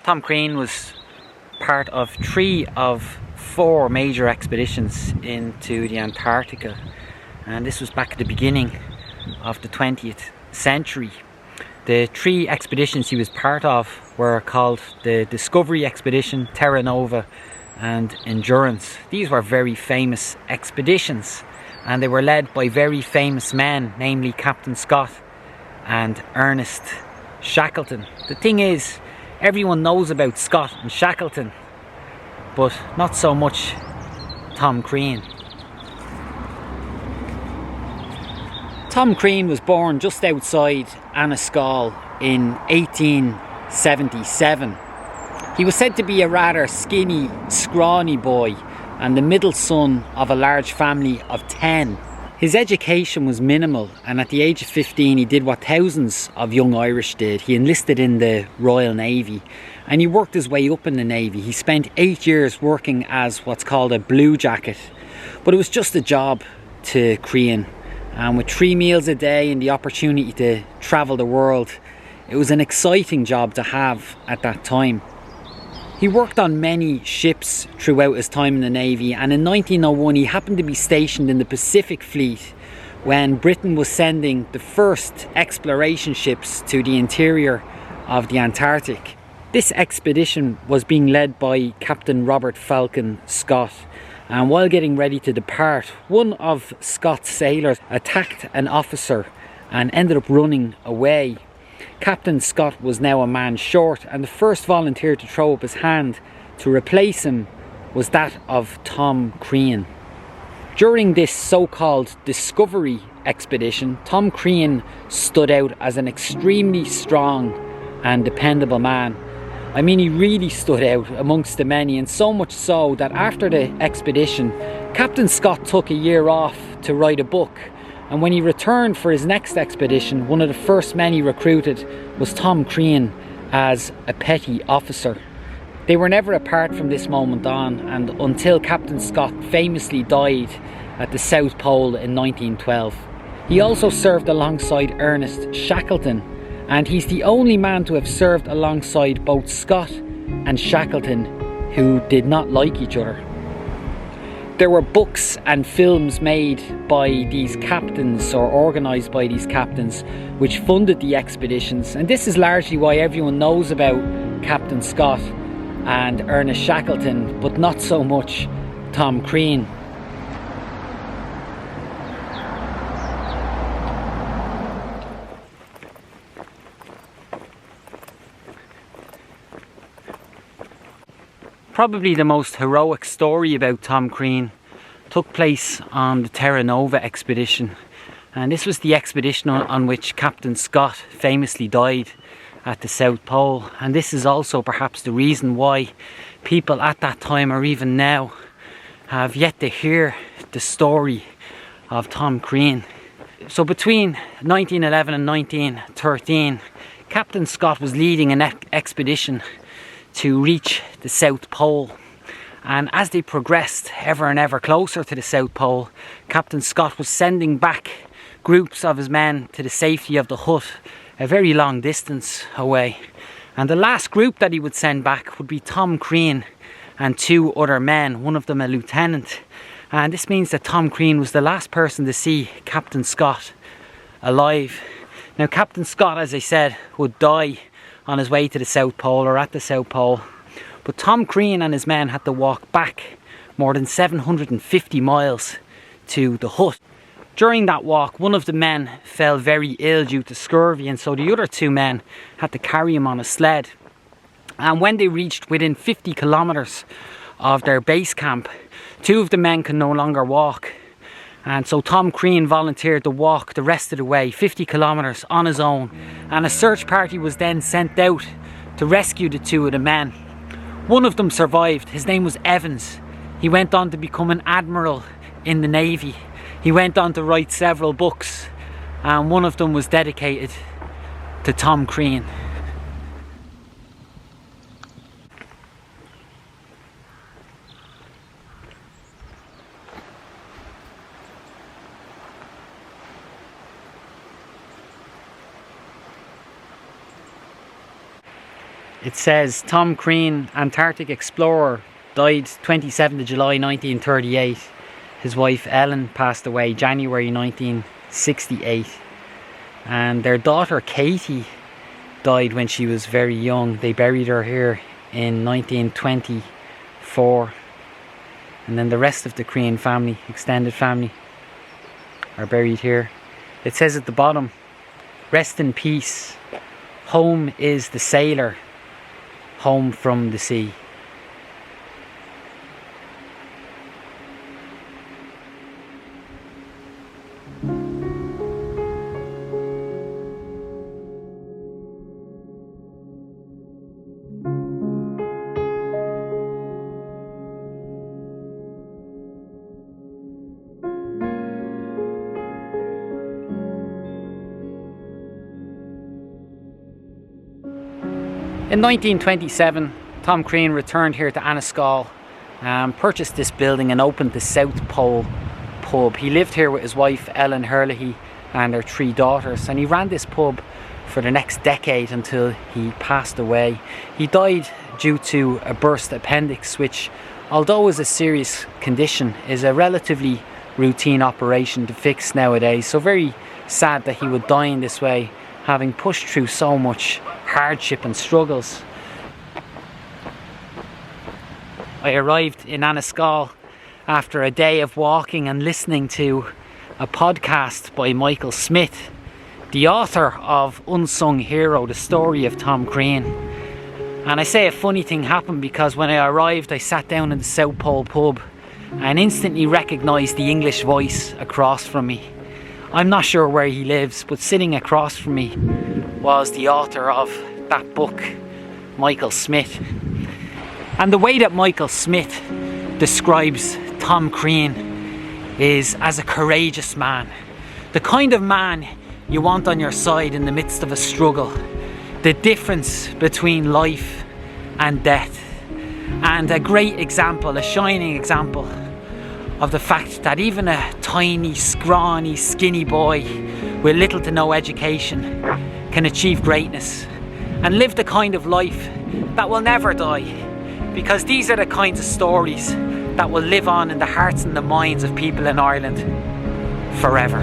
Tom Crean was part of 3 of 4 major expeditions into the Antarctica, and this was back at the beginning of the 20th century. The 3 expeditions he was part of were called the Discovery Expedition, Terra Nova and Endurance. These were very famous expeditions, and they were led by very famous men, namely Captain Scott and Ernest Shackleton. The thing is, everyone knows about Scott and Shackleton, but not so much Tom Crean. Tom Crean was born just outside Anniscall in 1877. He was said to be a rather skinny, scrawny boy and the middle son of a large family of 10. His education was minimal, and at the age of 15 he did what thousands of young Irish did. He enlisted in the Royal Navy and he worked his way up in the Navy. He spent 8 years working as what's called a blue jacket, but it was just a job to Crean. And with 3 meals a day and the opportunity to travel the world, it was an exciting job to have at that time. He worked on many ships throughout his time in the Navy, and in 1901 he happened to be stationed in the Pacific Fleet when Britain was sending the first exploration ships to the interior of the Antarctic. This expedition was being led by Captain Robert Falcon Scott, and while getting ready to depart, one of Scott's sailors attacked an officer and ended up running away. Captain Scott was now a man short, and the first volunteer to throw up his hand to replace him was that of Tom Crean. During this so-called Discovery expedition, Tom Crean stood out as an extremely strong and dependable man. I mean, he really stood out amongst the many, and so much so that after the expedition, Captain Scott took a year off to write a book. And when he returned for his next expedition, one of the first men he recruited was Tom Crean as a petty officer. They were never apart from this moment on, and until Captain Scott famously died at the South Pole in 1912. He also served alongside Ernest Shackleton, and he's the only man to have served alongside both Scott and Shackleton, who did not like each other. There were books and films made by these captains, or organised by these captains, which funded the expeditions, and this is largely why everyone knows about Captain Scott and Ernest Shackleton, but not so much Tom Crean. Probably the most heroic story about Tom Crean took place on the Terra Nova expedition, and this was the expedition on which Captain Scott famously died at the South Pole. And this is also perhaps the reason why people at that time, or even now, have yet to hear the story of Tom Crean. So between 1911 and 1913, Captain Scott was leading an expedition to reach the South Pole, and as they progressed ever and ever closer to the South Pole, Captain Scott was sending back groups of his men to the safety of the hut, a very long distance away. And the last group that he would send back would be Tom Crean and 2 other men, one of them a lieutenant. And this means that Tom Crean was the last person to see Captain Scott alive. Now, Captain Scott, as I said, would die on his way to the South Pole, or at the South Pole, but Tom Crean and his men had to walk back more than 750 miles to the hut. During that walk, one of the men fell very ill due to scurvy, and so the other 2 men had to carry him on a sled. And when they reached within 50 kilometers of their base camp, 2 of the men could no longer walk, and so Tom Crean volunteered to walk the rest of the way, 50 kilometers on his own, and a search party was then sent out to rescue the 2 of the men. One of them survived. His name was Evans. He went on to become an admiral in the Navy. He went on to write several books, and one of them was dedicated to Tom Crean. It says Tom Crean, Antarctic explorer, died 27th of July 1938. His wife Ellen passed away January 1968. And their daughter Katie died when she was very young. They buried her here in 1924. And then the rest of the Crean family, extended family, are buried here. It says at the bottom, rest in peace. Home is the sailor, home from the sea. In 1927, Tom Crean returned here to Anniscall, purchased this building and opened the South Pole pub. He lived here with his wife Ellen Herlihy and their 3 daughters, and he ran this pub for the next decade until he passed away. He died due to a burst appendix, which, although is a serious condition, is a relatively routine operation to fix nowadays. So very sad that he would die in this way, having pushed through so much hardship and struggles. I arrived in Anniscall after a day of walking and listening to a podcast by Michael Smith, the author of Unsung Hero, the story of Tom Crean. And I say a funny thing happened because when I arrived, I sat down in the South Pole pub and instantly recognised the English voice across from me. I'm not sure where he lives, but sitting across from me was the author of that book, Michael Smith. And the way that Michael Smith describes Tom Crean is as a courageous man. The kind of man you want on your side in the midst of a struggle. The difference between life and death. And a great example, a shining example of the fact that even a tiny, scrawny, skinny boy with little to no education can achieve greatness and live the kind of life that will never die, because these are the kinds of stories that will live on in the hearts and the minds of people in Ireland forever.